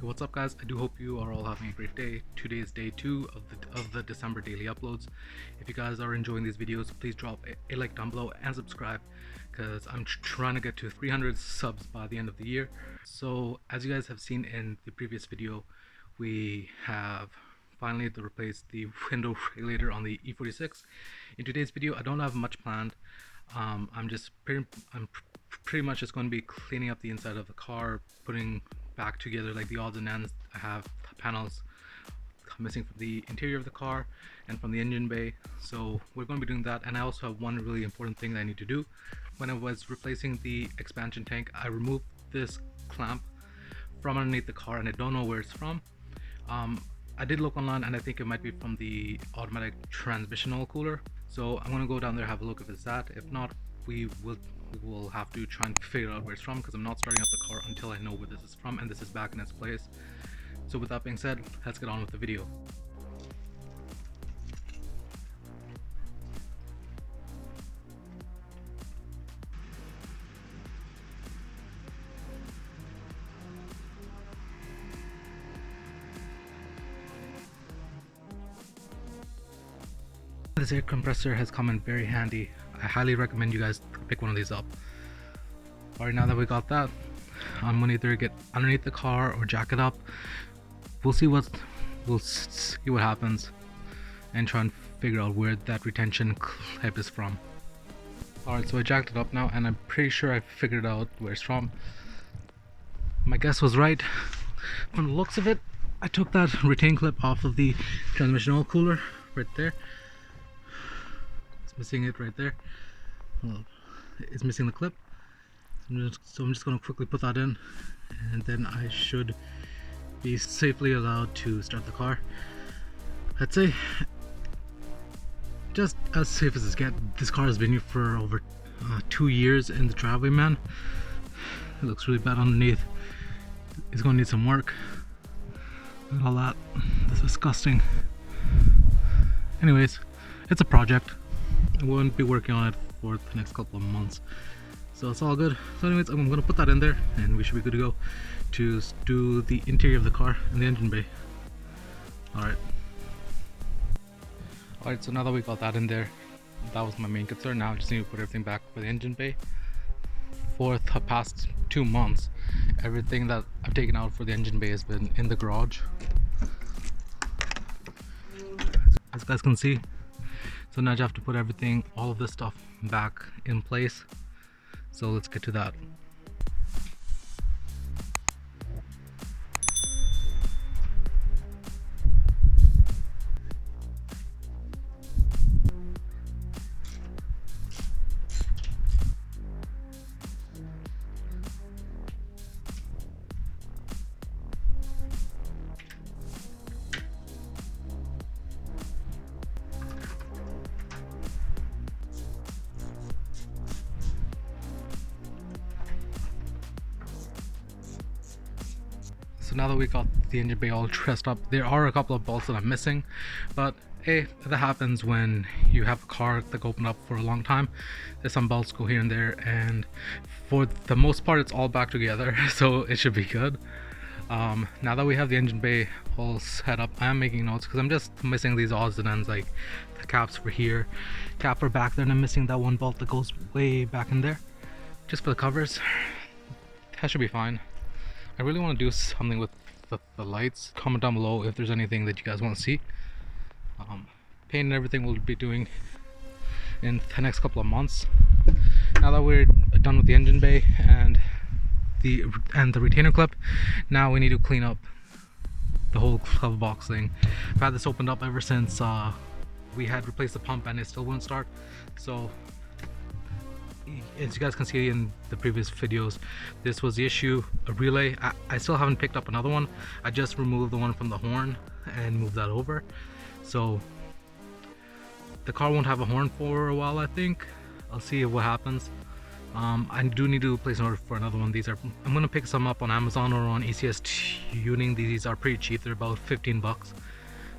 What's up guys? I do hope you are all having a great day. Today is day 2 of the December daily uploads. If you guys are enjoying these videos, please drop a like down below and subscribe, because I'm trying to get to 300 subs by the end of the year. So as you guys have seen in the previous video, we have finally replaced the window regulator on the E46. In today's video I don't have much planned. I'm pretty much just going to be cleaning up the inside of the car, putting back together like the odds and ends. I have panels missing from the interior of the car and from the engine bay, so we're going to be doing that. And I also have one really important thing that I need to do. When I was replacing the expansion tank, I removed this clamp from underneath the car and I don't know where it's from. I did look online and I think it might be from the automatic transmission oil cooler, so I'm gonna go down there, have a look if it's that. If not, we will have to try and figure out where it's from, because I'm not starting up the car until I know where this is from and this is back in its place. So with that being said, let's get on with the video. This air compressor has come in very handy. I highly recommend you guys pick one of these up. Alright, now that we got that, I'm gonna either get underneath the car or jack it up. We'll see what happens and try and figure out where that retention clip is from. Alright, so I jacked it up now and I'm pretty sure I figured out where it's from. My guess was right. From the looks of it, I took that retain clip off of the transmission oil cooler right there. It's missing it right there. Well, it's missing the clip. So I'm just going to quickly put that in, and then I should be safely allowed to start the car. I'd say just as safe as it's get. This car has been here for over 2 years in the driveway, man. It looks really bad underneath. It's going to need some work. Look at all that. That's disgusting. Anyways, it's a project. I won't be working on it for the next couple of months, so it's all good. So anyways, I'm gonna put that in there and we should be good to go to do the interior of the car and the engine bay. Alright, so now that we got that in there, that was my main concern. Now I just need to put everything back for the engine bay. For the past 2 months, everything that I've taken out for the engine bay has been in the garage, as you guys can see. So now I have to put everything, all of this stuff back in place. So let's get to that. So now that we got the engine bay all dressed up, there are a couple of bolts that I'm missing, but hey, that happens when you have a car that opened up for a long time. There's some bolts go here and there, and for the most part it's all back together, so it should be good. Now that we have the engine bay all set up, I am making notes because I'm just missing these odds and ends, like the caps for here, cap for back there, and I'm missing that one bolt that goes way back in there, just for the covers. That should be fine. I really want to do something with the lights. Comment down below if there's anything that you guys want to see. Paint and everything we'll be doing in the next couple of months. Now that we're done with the engine bay and the retainer clip, now we need to clean up the whole glove box thing. I've had this opened up ever since we had replaced the pump and it still wouldn't start. So as you guys can see in the previous videos, this was the issue. A relay, I still haven't picked up another one. I just removed the one from the horn and moved that over, so the car won't have a horn for a while. I think I'll see what happens. I do need to place an order for another one. I'm gonna pick some up on Amazon or on ECS Tuning. These are pretty cheap, they're about 15 bucks.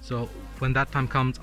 So when that time comes,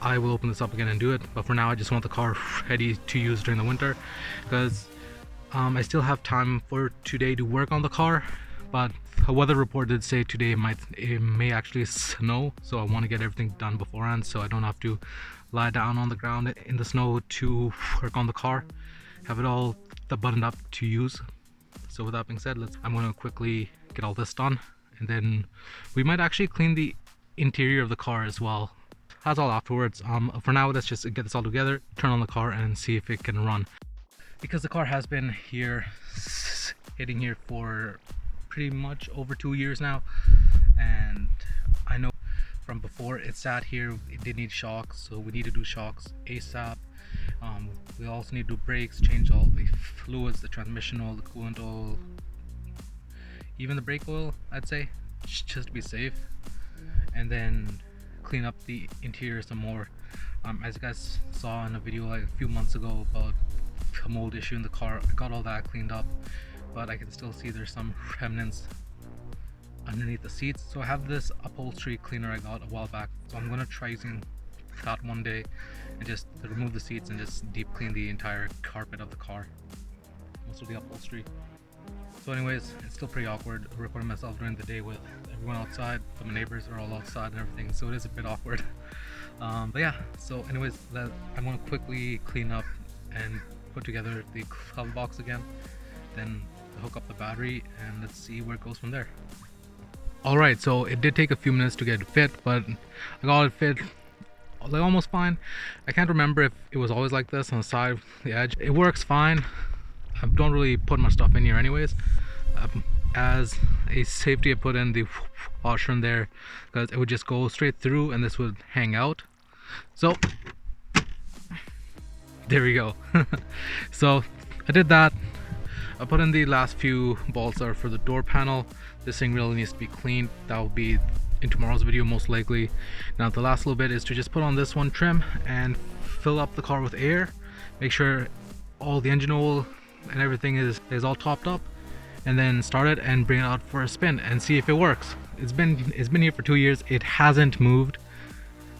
I will open this up again and do it. But for now, I just want the car ready to use during the winter, because I still have time for today to work on the car, but a weather report did say today it may actually snow, so I want to get everything done beforehand so I don't have to lie down on the ground in the snow to work on the car. Have it all buttoned up to use. So with that being said, I'm going to quickly get all this done, and then we might actually clean the interior of the car as well. That's all afterwards. For now, let's just get this all together, turn on the car, and see if it can run. Because the car has been here, sitting here for pretty much over 2 years now, and I know from before it sat here, it did need shocks, so we need to do shocks ASAP. We also need to do brakes, change all the fluids, the transmission oil, the coolant oil, even the brake oil, I'd say, just to be safe, and then clean up the interior some more. As you guys saw in a video like a few months ago about a mold issue in the car, I got all that cleaned up, but I can still see there's some remnants underneath the seats. So I have this upholstery cleaner I got a while back, so I'm gonna try using that one day and just remove the seats and just deep clean the entire carpet of the car, most of the upholstery. So anyways, it's still pretty awkward recording myself during the day with everyone outside. My neighbors are all outside and everything, so it is a bit awkward. But yeah, so anyways, I'm gonna quickly clean up and put together the glove box again, then hook up the battery, and let's see where it goes from there. Alright, so it did take a few minutes to get it fit, but I got it fit like almost fine. I can't remember if it was always like this on the side, the edge. It works fine. I don't really put much stuff in here anyways. As a safety, I put in the washer in there because it would just go straight through and this would hang out. So there we go. So I did that. I put in the last few bolts are for the door panel. This thing really needs to be cleaned. That will be in tomorrow's video most likely. Now the last little bit is to just put on this one trim and fill up the car with air. Make sure all the engine oil and everything is all topped up, and then start it and bring it out for a spin and see if it works. It's been here for 2 years. It hasn't moved,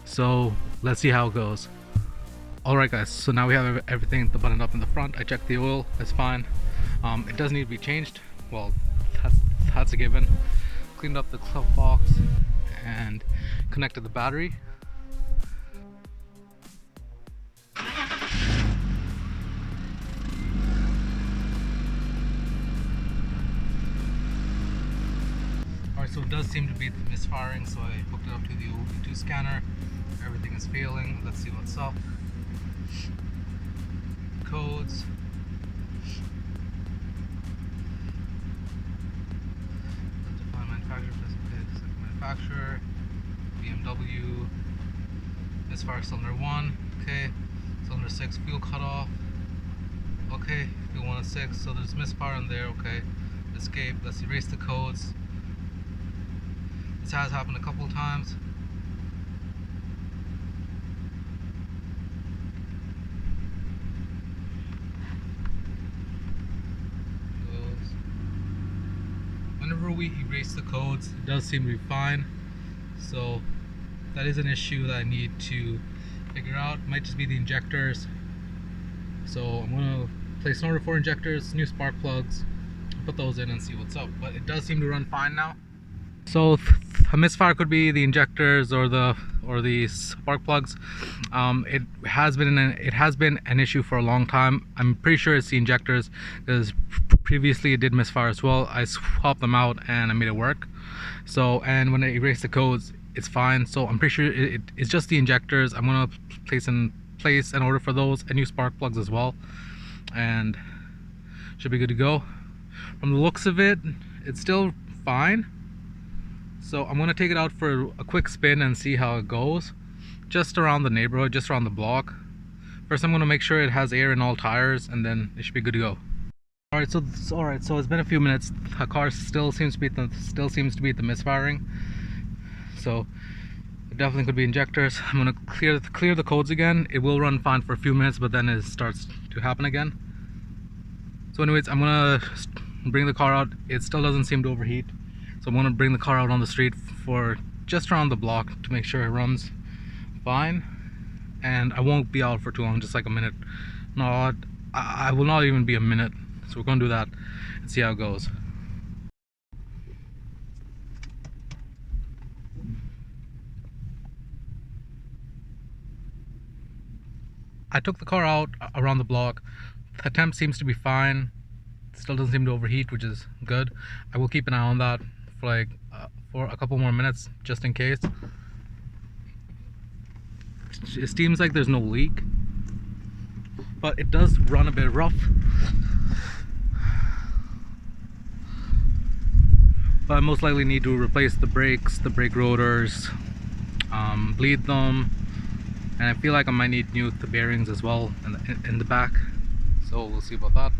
so let's see how it goes. Alright guys, so now we have everything buttoned up in the front. I checked the oil, it's fine. It does need to be changed. Well, that's a given. Cleaned up the glove box and connected the battery. Alright, so it does seem to be misfiring, so I hooked it up to the OB2 scanner. Everything is failing. Let's see what's up. Codes. Manufacturer, BMW, misfire cylinder 1, okay, cylinder 6, fuel cutoff, okay, fuel 1 and 6, so there's misfire in there, okay, escape, let's erase the codes. This has happened a couple times. Whenever we erase the codes, it does seem to be fine. So that is an issue that I need to figure out. It might just be the injectors. So I'm gonna place an order for injectors, new spark plugs, put those in and see what's up. But it does seem to run fine now. So a misfire could be the injectors or the spark plugs. It has been an issue for a long time. I'm pretty sure it's the injectors because previously it did misfire as well. I swapped them out and I made it work. So, and when I erase the codes, it's fine. So I'm pretty sure it's just the injectors. I'm gonna place an order for those and new spark plugs as well, and should be good to go. From the looks of it, it's still fine. So I'm gonna take it out for a quick spin and see how it goes, just around the neighborhood, just around the block. First I'm gonna make sure it has air in all tires, and then it should be good to go. Alright, so it's been a few minutes. The car still seems to be at the misfiring. So it definitely could be injectors. I'm gonna clear the codes again. It will run fine for a few minutes, but then it starts to happen again. So anyways, I'm gonna bring the car out. It still doesn't seem to overheat. So I'm going to bring the car out on the street for just around the block to make sure it runs fine. And I won't be out for too long, just like a minute. No, I will not even be a minute. So we're going to do that and see how it goes. I took the car out around the block. The temp seems to be fine. Still doesn't seem to overheat, which is good. I will keep an eye on that for like for a couple more minutes just in case. It seems like there's no leak, but it does run a bit rough. But I most likely need to replace the brakes, the brake rotors, bleed them, and I feel like I might need new bearings as well in the back. So we'll see about that.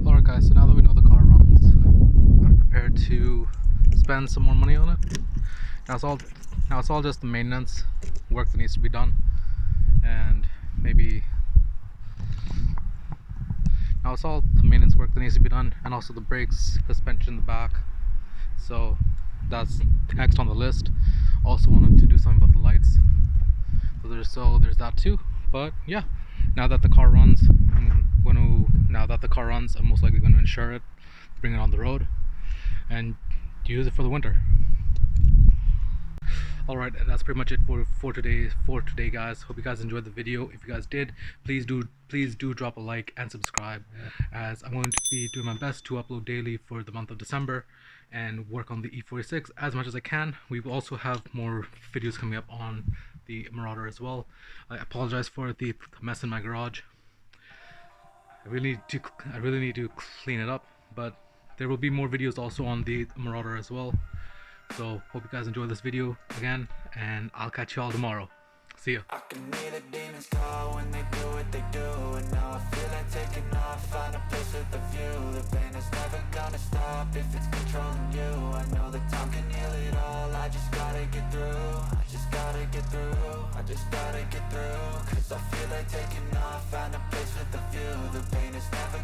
Alright guys, so now that we know the car runs, I'm prepared to spend some more money on it. Now it's all just the maintenance work that needs to be done, and maybe now it's all the maintenance work that needs to be done, and also the brakes, suspension in the back. So that's next on the list. Also wanted to do something about the lights. So there's that too. But yeah, now that the car runs, I'm most likely going to insure it, bring it on the road, and use it for the winter. Alright, and that's pretty much it for today guys. Hope you guys enjoyed the video. If you guys did, please do drop a like and subscribe, as I'm going to be doing my best to upload daily for the month of December and work on the E46 as much as I can. We will also have more videos coming up on the Marauder as well. I apologize for the mess in my garage. I really need to clean it up, but there will be more videos also on the Marauder as well. So hope you guys enjoy this video again, and I'll catch you all tomorrow. See ya. I can hear the demons call when they do what they do, and now I feel like taking off, find a place with a view. The pain is never gonna stop if it's controlling you. I know that time can heal it all, I just gotta get through. I just gotta get through, I just gotta get through. Cause I feel like taking off, find a place with a view. The pain is never